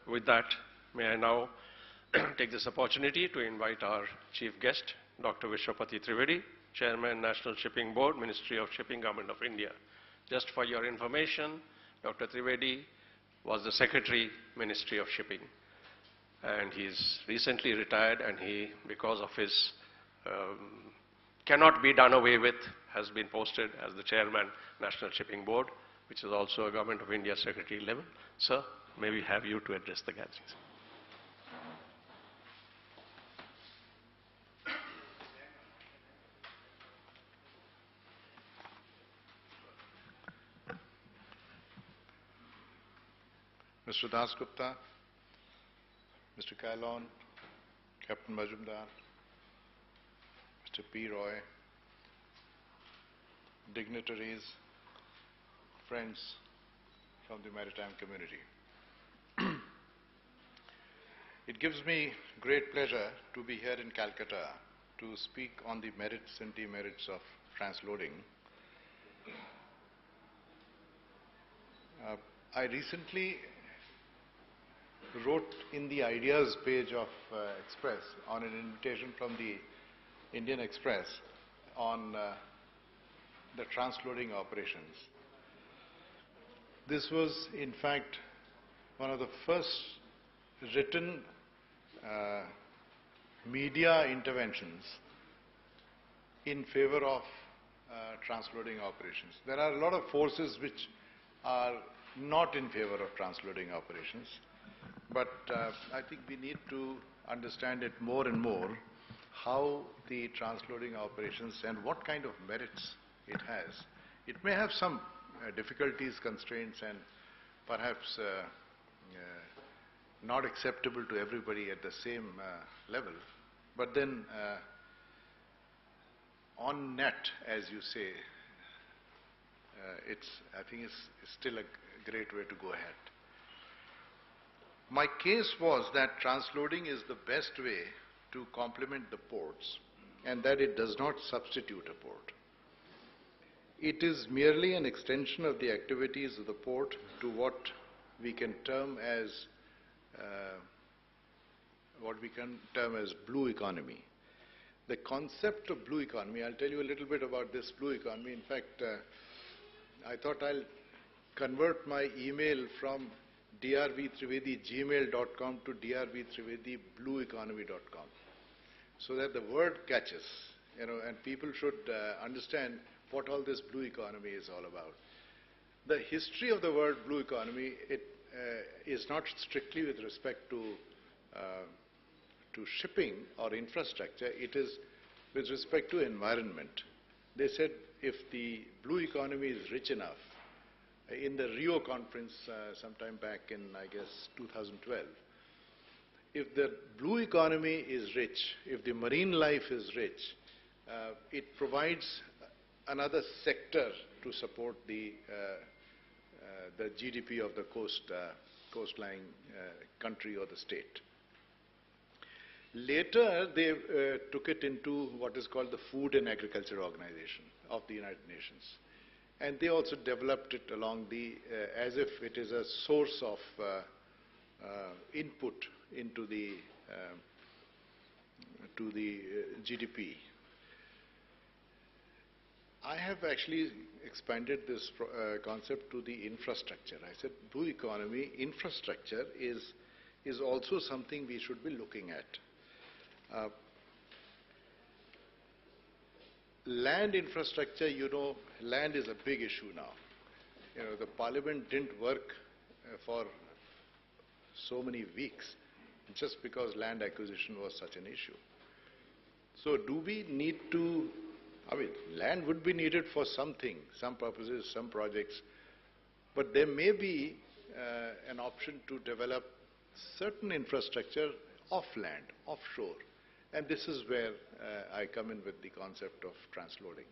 with that, may I now take this opportunity to invite our chief guest, Dr. Vishwapati Trivedi, Chairman, National Shipping Board, Ministry of Shipping, Government of India. Just for your information, Dr. Trivedi was the Secretary, Ministry of Shipping. And he's recently retired, and he, because of his cannot be done away with, has been posted as the Chairman, National Shipping Board, which is also a Government of India Secretary level. Sir, may we have you to address the gatherings. Mr. Dasgupta, Mr. Kailon, Captain Majumdar, Mr. P. Roy, dignitaries, friends from the maritime community. It gives me great pleasure to be here in Calcutta to speak on the merits and demerits of transloading. I recently wrote in the ideas page of Express on an invitation from the Indian Express on the transloading operations. This was in fact one of the first written media interventions in favor of transloading operations. There are a lot of forces which are not in favor of transloading operations. But I think we need to understand it more and more, how the transloading operations and what kind of merits it has. It may have some difficulties, constraints, and perhaps not acceptable to everybody at the same level. But then on net, as you say, I think it's still a great way to go ahead. My case was that transloading is the best way to complement the ports, and that it does not substitute a port. It is merely an extension of the activities of the port to what we can term as blue economy. The concept of blue economy, I'll tell you a little bit about this blue economy. In fact, I thought I'll convert my email from drvtrivedi@gmail.com to drvtrivedi@blueeconomy.com, so that the word catches, and people should understand what all this blue economy is all about. The history of the word blue economy, it is not strictly with respect to shipping or infrastructure. It is with respect to environment. They said if the blue economy is rich enough, in the Rio conference sometime back in, I guess, 2012, if the blue economy is rich, if the marine life is rich, it provides another sector to support the GDP of the coastline country or the state. Later, they took it into what is called the Food and Agriculture Organization of the United Nations. And they also developed it along as if it is a source of input into the GDP. I have actually expanded this concept to the infrastructure. I said blue economy infrastructure is also something we should be looking at. Land infrastructure, land is a big issue now. The parliament didn't work for so many weeks just because land acquisition was such an issue. So do we need to, land would be needed for something, some purposes, some projects, but there may be an option to develop certain infrastructure off land, offshore. And this is where I come in with the concept of transloading.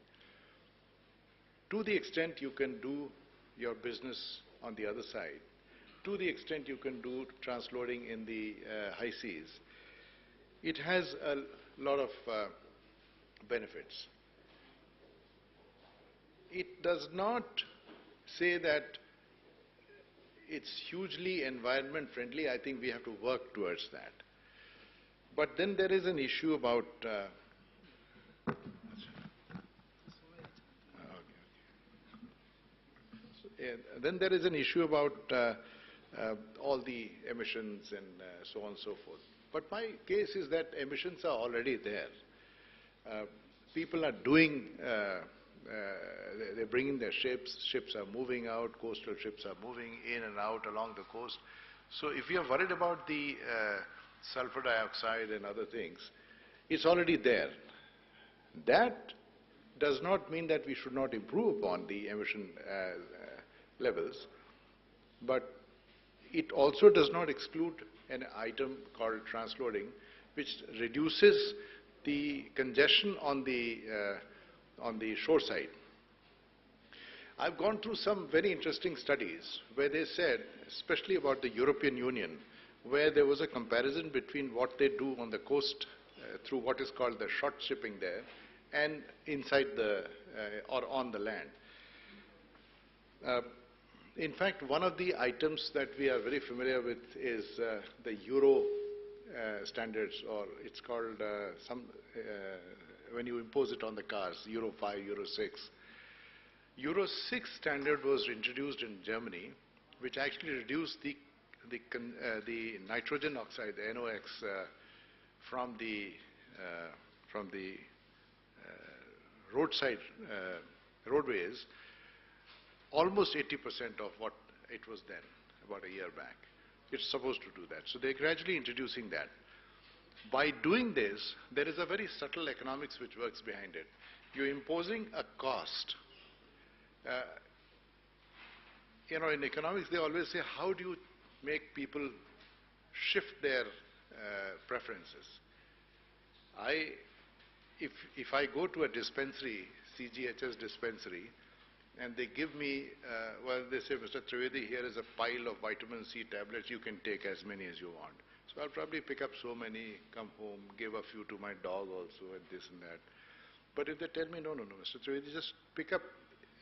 To the extent you can do your business on the other side, to the extent you can do transloading in the high seas, it has a lot of benefits. It does not say that it's hugely environment friendly. I think we have to work towards that. But then there is an issue about all the emissions and so on and so forth. But my case is that emissions are already there. People are doing, they're bringing their ships are moving out, coastal ships are moving in and out along the coast. So if you are worried about the sulfur dioxide and other things, it's already there. That does not mean that we should not improve upon the emission levels, but it also does not exclude an item called transloading, which reduces the congestion on the shore side. I've gone through some very interesting studies where they said, especially about the European Union, where there was a comparison between what they do on the coast through what is called the short shipping there and inside the or on the land. In fact, one of the items that we are very familiar with is the Euro standards, or it's called when you impose it on the cars, Euro 5, Euro 6. Euro 6 standard was introduced in Germany, which actually reduced the nitrogen oxide, the NOx, from the roadside roadways, almost 80% of what it was then, about a year back. It's supposed to do that. So they're gradually introducing that. By doing this, there is a very subtle economics which works behind it. You're imposing a cost. In economics, they always say, how do you make people shift their preferences? If I go to a dispensary, CGHS dispensary, and they give me, they say, Mr. Trivedi, here is a pile of vitamin C tablets, you can take as many as you want. So I'll probably pick up so many, come home, give a few to my dog also, and this and that. But if they tell me, no, Mr. Trivedi, just pick up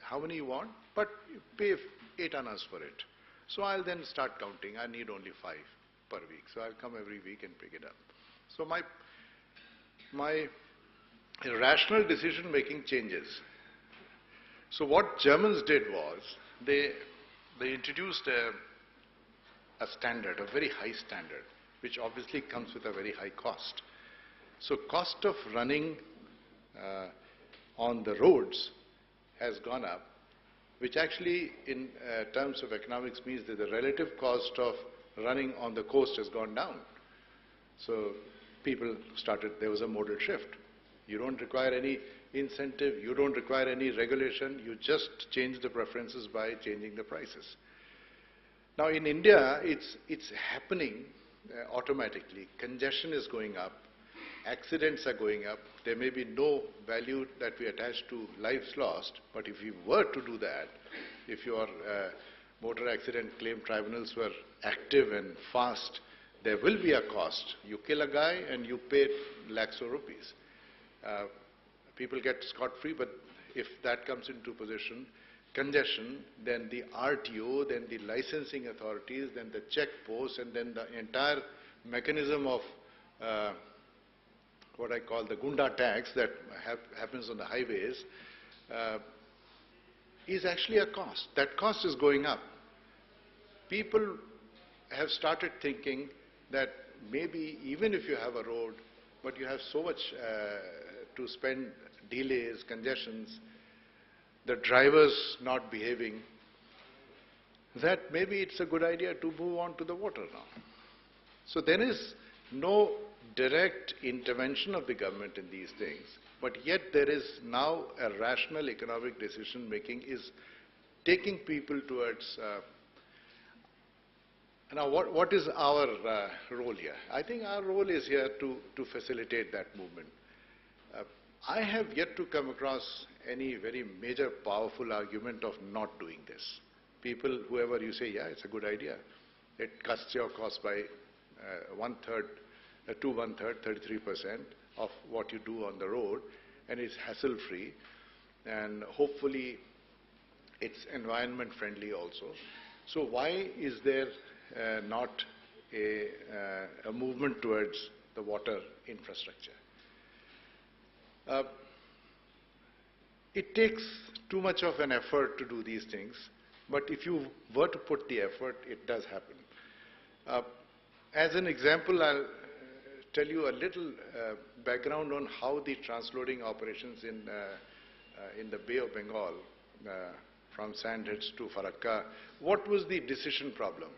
how many you want, but you pay 8 annas for it. So I'll then start counting. I need only 5 per week. So I'll come every week and pick it up. So my rational decision making changes. So what Germans did was, they introduced a standard, a very high standard, which obviously comes with a very high cost. So cost of running on the roads has gone up, which actually in terms of economics means that the relative cost of running on the coast has gone down. So people started, there was a modal shift. You don't require any incentive, you don't require any regulation, you just change the preferences by changing the prices. Now in India, it's happening automatically. Congestion is going up, accidents are going up. There may be no value that we attach to lives lost, but if we were to do that, if your motor accident claim tribunals were active and fast, there will be a cost. You kill a guy and you pay lakhs of rupees. People get scot-free, but if that comes into position, congestion, then the RTO, then the licensing authorities, then the check posts, and then the entire mechanism of what I call the Gunda tax that happens on the highways is actually a cost. That cost is going up. People have started thinking that maybe even if you have a road, but you have so much to spend, delays, congestions, the drivers not behaving, that maybe it's a good idea to move on to the water now. So there is no direct intervention of the government in these things, but yet there is now a rational economic decision making is taking people towards. Now what is our role here? I think our role is here to facilitate that movement. I have yet to come across any very major powerful argument of not doing this. People, whoever you say, yeah, it's a good idea. It cuts your cost by 33% of what you do on the road, and it's hassle-free, and hopefully it's environment-friendly also. So why is there not a movement towards the water infrastructure? It takes too much of an effort to do these things, but if you were to put the effort, it does happen. As an example, I'll tell you a little background on how the transloading operations in the Bay of Bengal, from Sandhills to Farakka, what was the decision problem?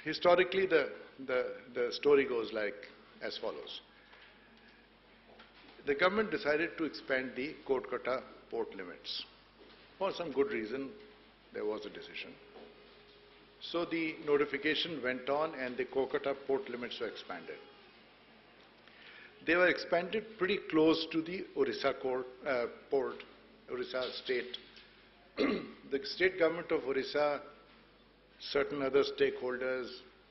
Historically, the story goes like as follows. The government decided to expand the Kolkata port limits. For some good reason, there was a decision. So the notification went on and the Kolkata port limits were expanded. They were expanded pretty close to the Orissa port, Orissa state. The state government of Orissa, certain other stakeholders,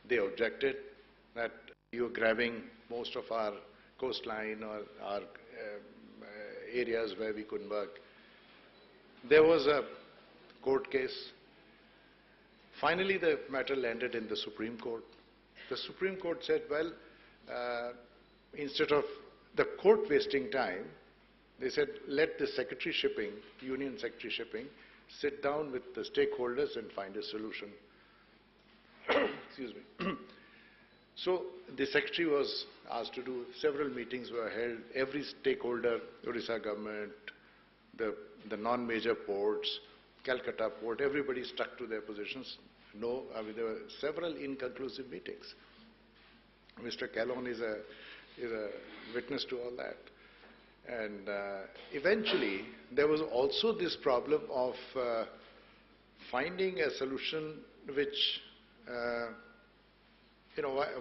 they objected that you're grabbing most of our coastline or our areas where we couldn't work. There was a court case. Finally, the matter landed in the Supreme Court. The Supreme Court said, well, instead of the court wasting time, they said, let the Secretary Shipping, Union Secretary Shipping, sit down with the stakeholders and find a solution. Excuse me. So the Secretary was asked to do, several meetings were held, every stakeholder, Orissa government, the non-major ports, Calcutta port, everybody stuck to their positions. No, I mean, there were several inconclusive meetings. Mr. Calhoun is a witness to all that. And eventually, there was also this problem of finding a solution which,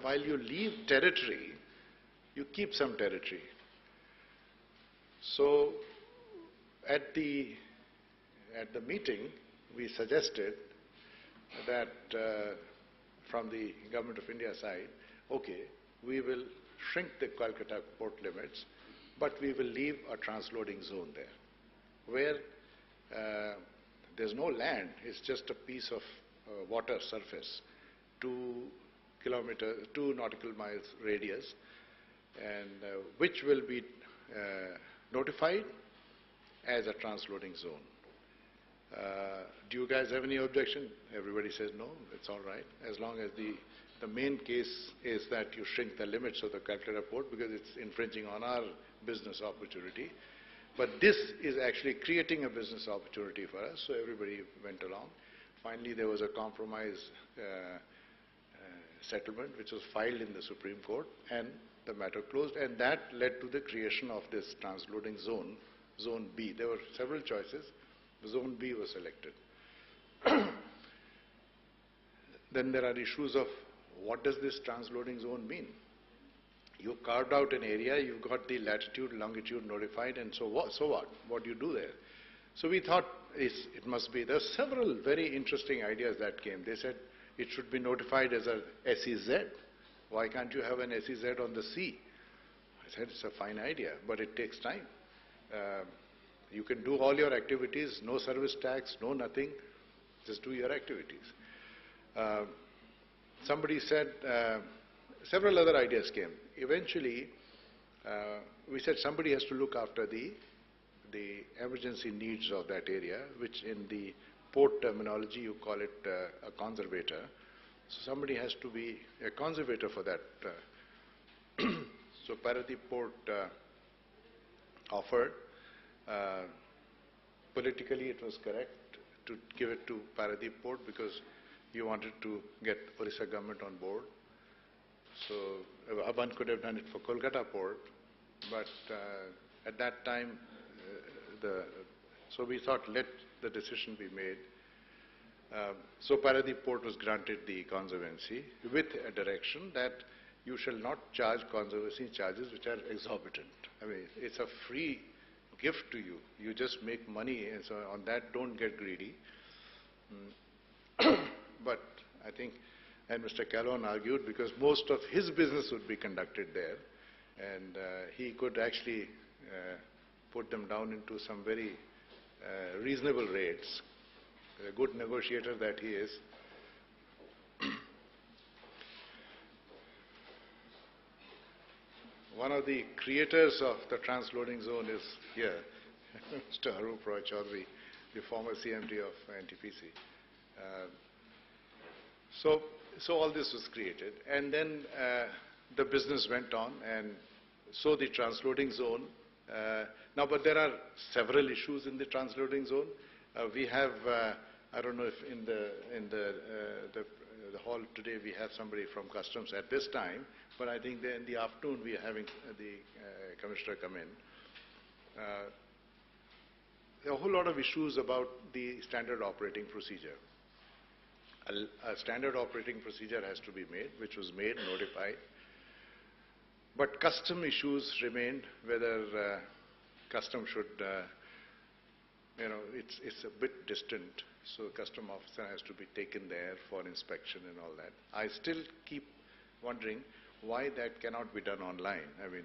while you leave territory, you keep some territory. So, at the meeting, we suggested that from the Government of India side, okay, we will shrink the Calcutta port limits, but we will leave a transloading zone there, where there's no land, it's just a piece of water surface, 2 nautical miles radius, and which will be notified as a transloading zone. Do you guys have any objection? Everybody says no, it's all right, as long as the main case is that you shrink the limits of the Calcutta port because it's infringing on our business opportunity. But this is actually creating a business opportunity for us, so everybody went along. Finally, there was a compromise settlement which was filed in the Supreme Court, and the matter closed, and that led to the creation of this transloading zone, Zone B. There were several choices. Zone B was selected. Then there are issues of what does this transloading zone mean? You carved out an area, you've got the latitude, longitude notified, and so what? What do you do there? So we thought it must be. There are several very interesting ideas that came. They said it should be notified as a SEZ. Why can't you have an SEZ on the sea? I said it's a fine idea, but it takes time. You can do all your activities, no service tax, no nothing, just do your activities. Somebody said, several other ideas came. Eventually, we said somebody has to look after the emergency needs of that area, which in the port terminology you call it a conservator. So somebody has to be a conservator for that. So Paradip Port offered. Politically it was correct to give it to Paradip Port because you wanted to get Orissa government on board. So one could have done it for Kolkata Port, but at that time, so we thought let the decision be made. So Paradip Port was granted the conservancy with a direction that you shall not charge conservancy charges which are exorbitant. I mean, it's a free gift to you. You just make money, and so on that, don't get greedy. But I think, and Mr. Calhoun argued, because most of his business would be conducted there, and he could actually put them down into some very reasonable rates. a good negotiator that he is. One of the creators of the transloading zone is here, Mr. Haroop Roy Chaudhary, the former CMD of NTPC. So all this was created, and then the business went on, and so the transloading zone. Now, but there are several issues in the transloading zone. We have, I don't know if in the hall today we have somebody from customs at this time, but I think in the afternoon we are having the commissioner come in. There are a whole lot of issues about the standard operating procedure. A standard operating procedure has to be made, which was made, notified. But custom issues remained, whether custom should, it's a bit distant, so custom officer has to be taken there for inspection and all that. I still keep wondering why that cannot be done online. I mean,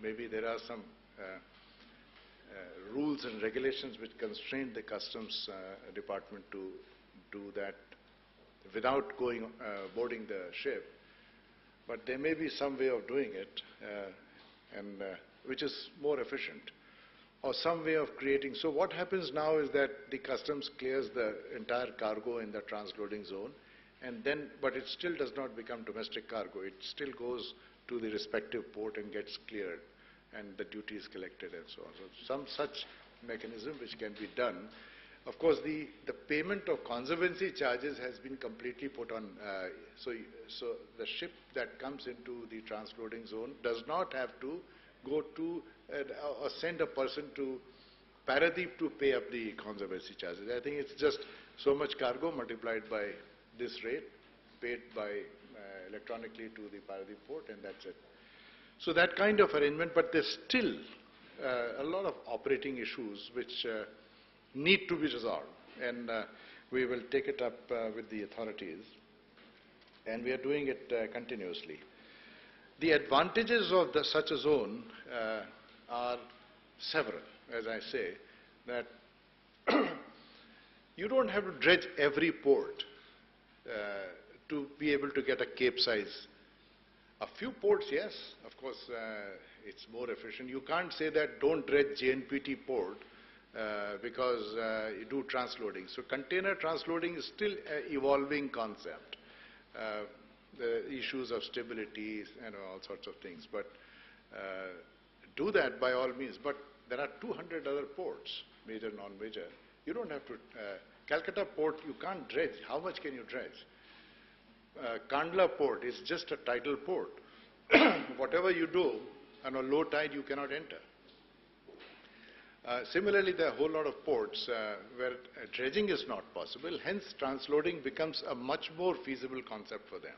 maybe there are some rules and regulations which constrain the customs department to do that without boarding the ship. But there may be some way of doing it, which is more efficient, or some way of creating. So what happens now is that the customs clears the entire cargo in the transloading zone, and then, but it still does not become domestic cargo. It still goes to the respective port and gets cleared, and the duty is collected and so on. So some such mechanism which can be done. Of course, the payment of conservancy charges has been completely put on. So the ship that comes into the transloading zone does not have to go to or send a person to Paradeep to pay up the conservancy charges. I think it's just so much cargo multiplied by this rate, paid by electronically to the Paradeep port, and that's it. So that kind of arrangement, but there's still a lot of operating issues which need to be resolved, and we will take it up with the authorities, and we are doing it continuously. The advantages of such a zone are several, as I say, that you don't have to dredge every port to be able to get a Cape-size. A few ports, yes, of course, it's more efficient. You can't say that don't dredge JNPT port because you do transloading. So container transloading is still an evolving concept. The issues of stability and all sorts of things. But do that by all means. But there are 200 other ports, major, non-major. You don't have to. Calcutta port, you can't dredge. How much can you dredge? Kandla port is just a tidal port. Whatever you do, on a low tide, you cannot enter. Similarly, there are a whole lot of ports where dredging is not possible. Hence, transloading becomes a much more feasible concept for them.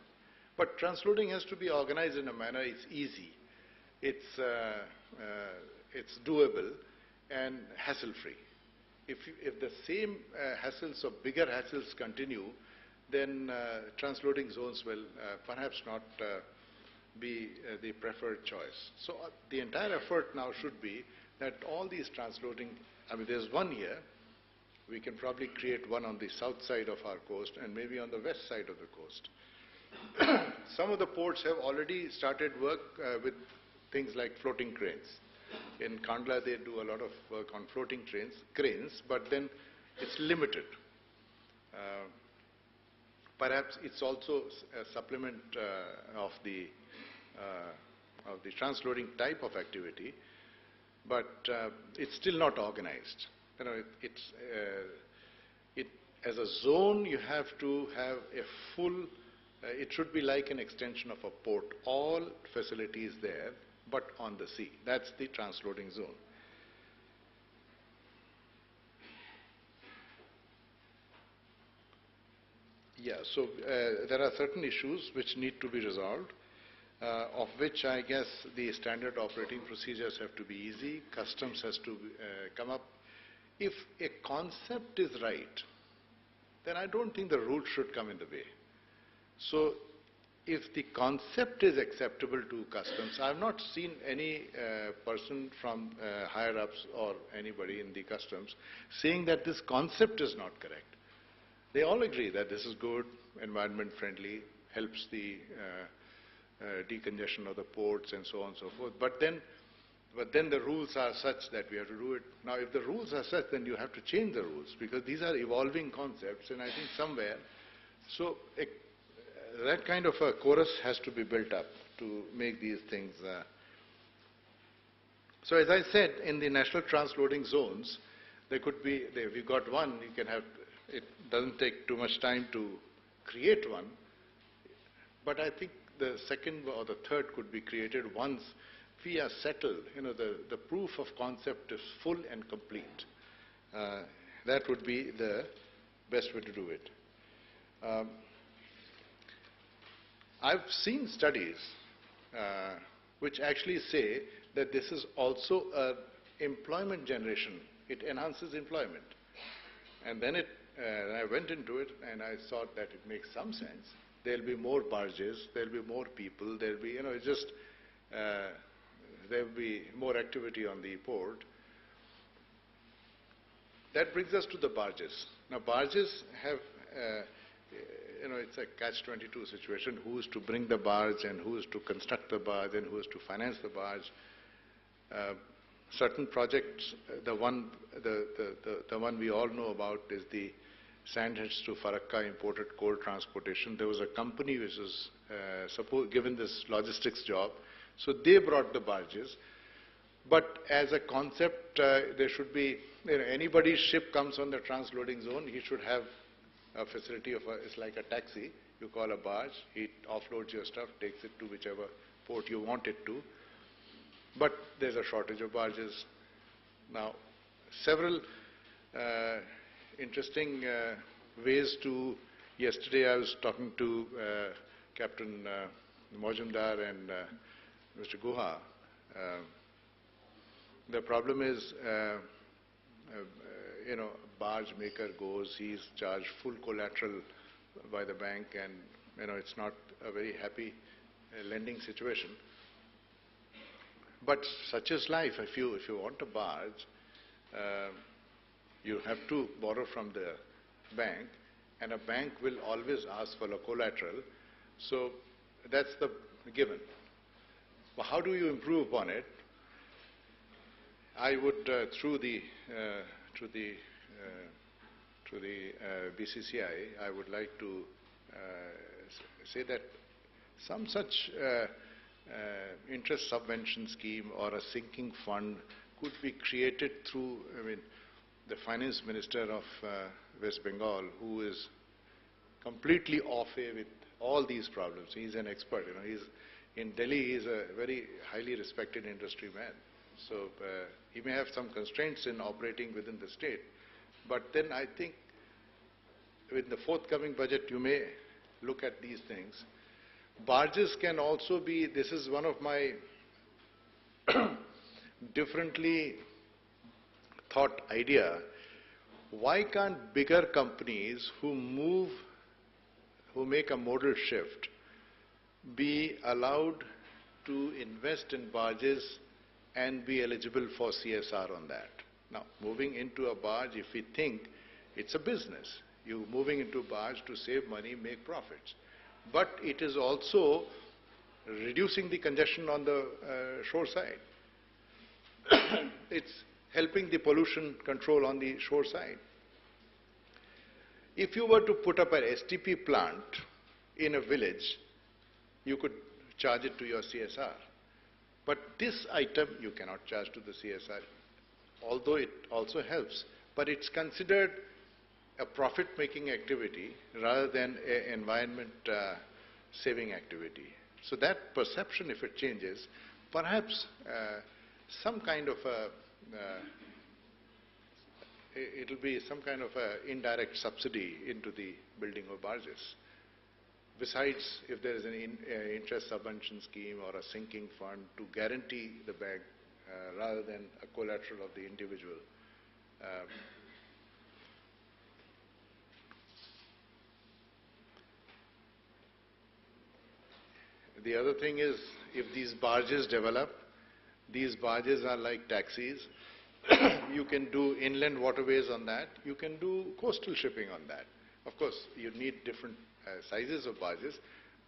But transloading has to be organized in a manner it's easy, it's doable, and hassle-free. If the same hassles or bigger hassles continue, then transloading zones will perhaps not be the preferred choice. So the entire effort now should be that all these transloading, I mean, there's one here. We can probably create one on the south side of our coast and maybe on the west side of the coast. Some of the ports have already started work with things like floating cranes. In Kandla, they do a lot of work on floating cranes, but then it's limited. Perhaps it's also a supplement of the transloading type of activity, but it's still not organized. You know, as a zone, you have to have a full. It should be like an extension of a port. All facilities there, but on the sea. That's the transloading zone. Yeah, so there are certain issues which need to be resolved, of which I guess the standard operating procedures have to be easy, customs has to come up. If a concept is right, then I don't think the route should come in the way. So if the concept is acceptable to customs, I have not seen any person from higher ups or anybody in the customs saying that this concept is not correct. They all agree that this is good, environment friendly, helps the decongestion of the ports and so on and so forth. But then the rules are such that we have to do it. Now, if the rules are such, then you have to change the rules, because these are evolving concepts, and I think somewhere, so that kind of a chorus has to be built up to make these things. So as I said, in the national transloading zones, there could be, if you got one, you can have, it doesn't take too much time to create one, but I think the second or the third could be created once we are settled, the proof of concept is full and complete. That would be the best way to do it. I've seen studies which actually say that this is also an employment generation. It enhances employment. And then I went into it and I thought that it makes some sense. There'll be more barges, there'll be more people, there'll be, there'll be more activity on the port. That brings us to the barges. Now, barges have, it's a catch-22 situation. Who is to bring the barge and who is to construct the barge and who is to finance the barge? Certain projects, the one we all know about is the Sandhurst to Farakka imported coal transportation. There was a company which was given this logistics job, so they brought the barges. But as a concept, there should be, anybody's ship comes on the transloading zone, he should have a facility of it's like a taxi. You call a barge, he offloads your stuff, takes it to whichever port you want it to. But there's a shortage of barges. Now, several interesting ways to, yesterday I was talking to Captain Majumdar and Mr. Guha. The problem is, barge maker goes, he's charged full collateral by the bank, and it's not a very happy lending situation. But such is life. If you want a barge, you have to borrow from the bank, and a bank will always ask for a collateral. So that's the given. But how do you improve upon it? I would, through the BCC&I, I would like to say that some such interest subvention scheme or a sinking fund could be created through, the finance minister of West Bengal, who is completely off air with all these problems. He's an expert. He's in Delhi. He's a very highly respected industry man. So he may have some constraints in operating within the state. But then I think with the forthcoming budget, you may look at these things. Barges can also be, this is one of my differently thought idea. Why can't bigger companies who make a modal shift be allowed to invest in barges and be eligible for CSR on that? Now, moving into a barge, if we think it's a business, you moving into a barge to save money, make profits. But it is also reducing the congestion on the shore side. It's helping the pollution control on the shore side. If you were to put up an STP plant in a village, you could charge it to your CSR. But this item you cannot charge to the CSR, although it also helps. But it's considered a profit-making activity rather than an environment-saving activity. So that perception, if it changes, perhaps some kind of a, it'll be some kind of a indirect subsidy into the building of barges. Besides, if there is an interest subvention scheme or a sinking fund to guarantee the bank rather than a collateral of the individual. The other thing is, if these barges develop, these barges are like taxis. You can do inland waterways on that. You can do coastal shipping on that. Of course, you need different sizes of barges,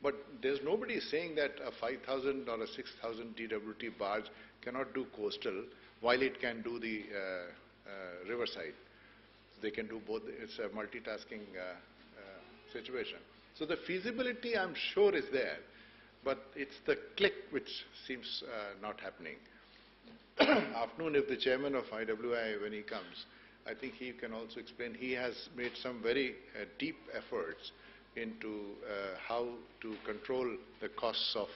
but there's nobody saying that a 5,000 or a 6,000 DWT barge cannot do coastal while it can do the riverside. They can do both. It's a multitasking situation. So the feasibility, I'm sure, is there, but it's the click which seems not happening. Afternoon, if the chairman of IWI, when he comes, I think he can also explain. He has made some very deep efforts into how to control the costs of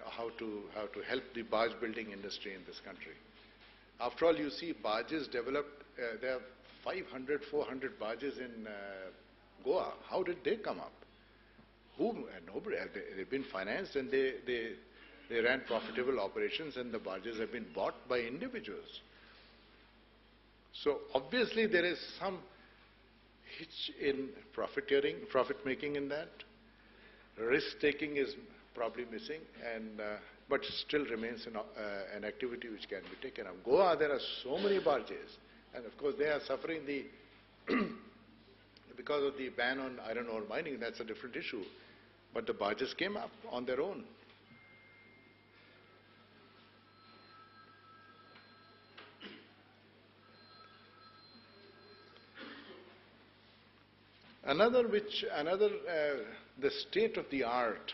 how to help the barge building industry in this country. After all, you see barges developed. There are 500, 400 barges in Goa. How did they come up? Nobody. They've been financed and they ran profitable operations, and the barges have been bought by individuals. So obviously there is some hitch in profit making in that. Risk taking is probably missing, and but still remains an activity which can be taken up. Goa, there are so many barges, and of course they are suffering because of the ban on iron ore mining. That's a different issue. But the barges came up on their own. The state-of-the-art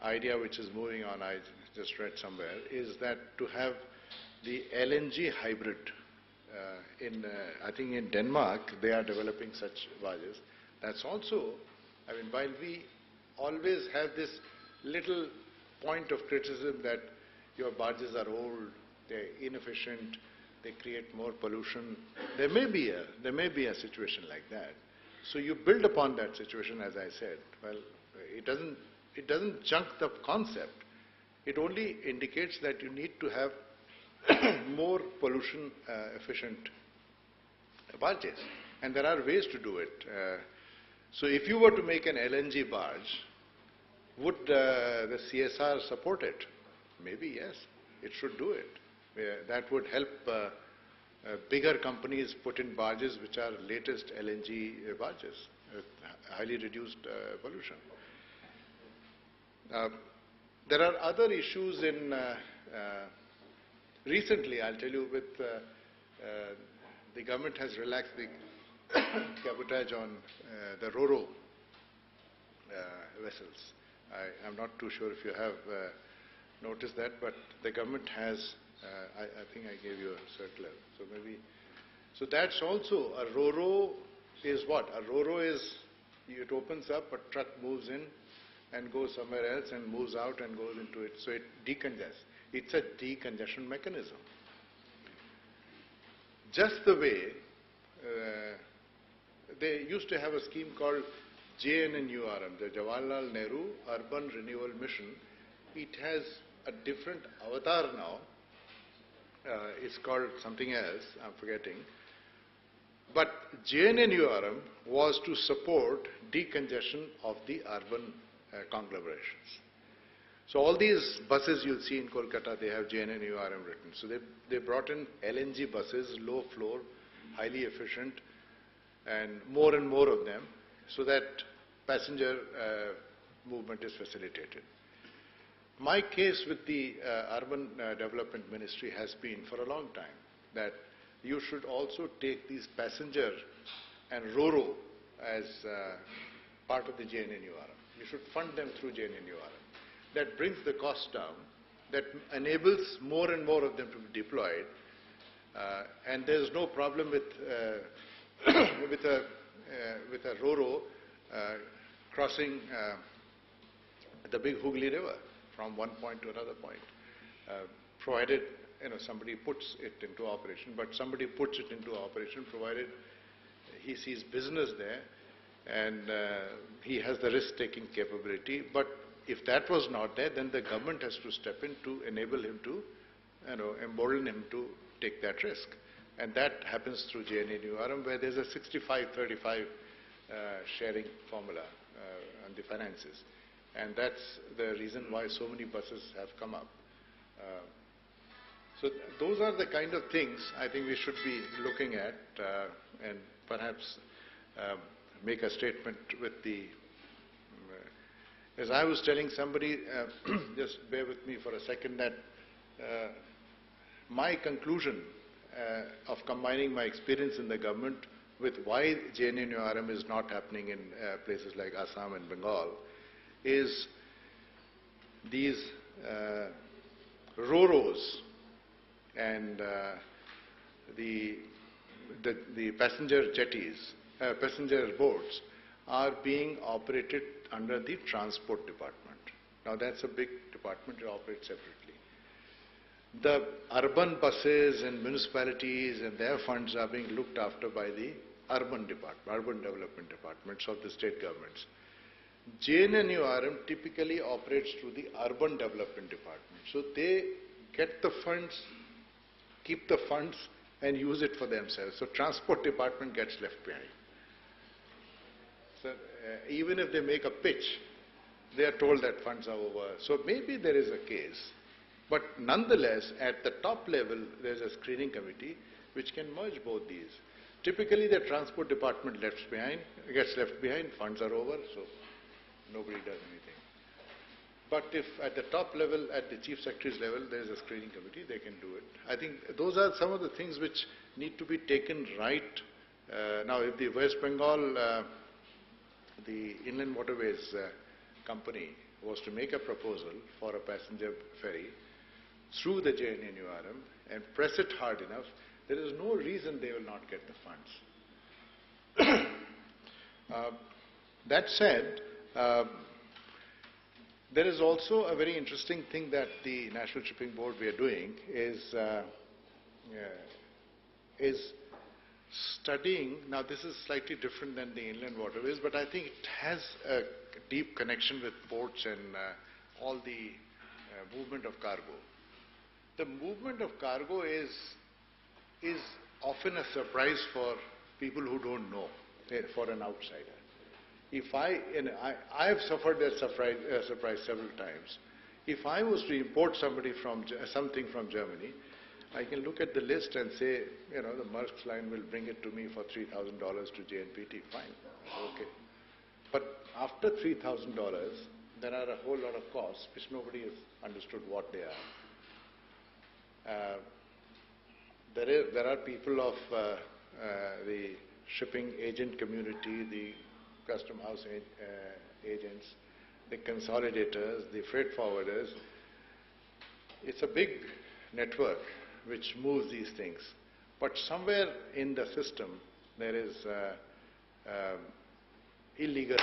idea which is moving on, I just read somewhere, is that to have the LNG hybrid. I think in Denmark, they are developing such barges. That's also, I mean, while we always have this little point of criticism that your barges are old, they're inefficient, they create more pollution. There may be a situation like that. So you build upon that situation, as I said. Well, it doesn't junk the concept. It only indicates that you need to have more pollution efficient barges, and there are ways to do it. So if you were to make an LNG barge, would the CSR support it? Maybe yes, it should do it. That would help bigger companies put in barges which are latest LNG barges, highly reduced pollution. There are other issues in recently, I'll tell you, with the government has relaxed the cabotage on the RoRo vessels. I'm not too sure if you have noticed that, but the government has, I think I gave you a circular. So maybe, so that's also a RoRo is what? A RoRo is, it opens up, a truck moves in and goes somewhere else and moves out and goes into it. So it decongests. It's a decongestion mechanism. Just the way they used to have a scheme called JNNURM, the Jawaharlal Nehru Urban Renewal Mission. It has a different avatar now. It's called something else, I'm forgetting. But JNNURM was to support decongestion of the urban conglomerations. So all these buses you'll see in Kolkata, they have JNNURM written. So they brought in LNG buses, low floor, highly efficient, and more of them, so that passenger movement is facilitated. My case with the Urban Development Ministry has been for a long time that you should also take these passenger and RoRo as part of the JNNURM. You should fund them through JNNURM. That brings the cost down, that enables more and more of them to be deployed, and there's no problem with with a RoRo crossing the big Hooghly River from one point to another point, provided somebody puts it into operation. But somebody puts it into operation provided he sees business there and he has the risk-taking capability. But if that was not there, then the government has to step in to enable him to, embolden him to take that risk. And that happens through JNNURM, where there's a 65-35 sharing formula on the finances. And that's the reason why so many buses have come up. So those are the kind of things I think we should be looking at, and perhaps make a statement with the, as I was telling somebody, just bear with me for a second, that my conclusion of combining my experience in the government with why JNNURM is not happening in places like Assam and Bengal is these ro-ros and the passenger jetties, passenger boats are being operated under the Transport Department. Now that's a big department, it operates separately. The urban buses and municipalities and their funds are being looked after by the urban development departments of the state governments. JNNURM typically operates through the urban development department. So they get the funds, keep the funds and use it for themselves. So transport department gets left behind. So even if they make a pitch, they are told that funds are over. So maybe there is a case. But nonetheless, at the top level, there is a screening committee which can merge both these. Typically, the transport department gets left behind, funds are over, so nobody does anything. But if at the top level, at the chief secretary's level, there is a screening committee, they can do it. I think those are some of the things which need to be taken right. Now, if the West Bengal, the Inland Waterways company was to make a proposal for a passenger ferry through the JNNURM and press it hard enough, there is no reason they will not get the funds. That said, there is also a very interesting thing that the National Shipping Board we are doing is studying. Now this is slightly different than the inland waterways, but I think it has a deep connection with ports and all the movement of cargo. The movement of cargo is often a surprise for people who don't know, for an outsider. If I have suffered that surprise several times. If I was to import something from Germany, I can look at the list and say, the Maersk line will bring it to me for $3,000 to JNPT. Fine, okay. But after $3,000, there are a whole lot of costs which nobody has understood what they are. There are people of the shipping agent community, the custom house agents, the consolidators, the freight forwarders. It's a big network which moves these things. But somewhere in the system there is illegal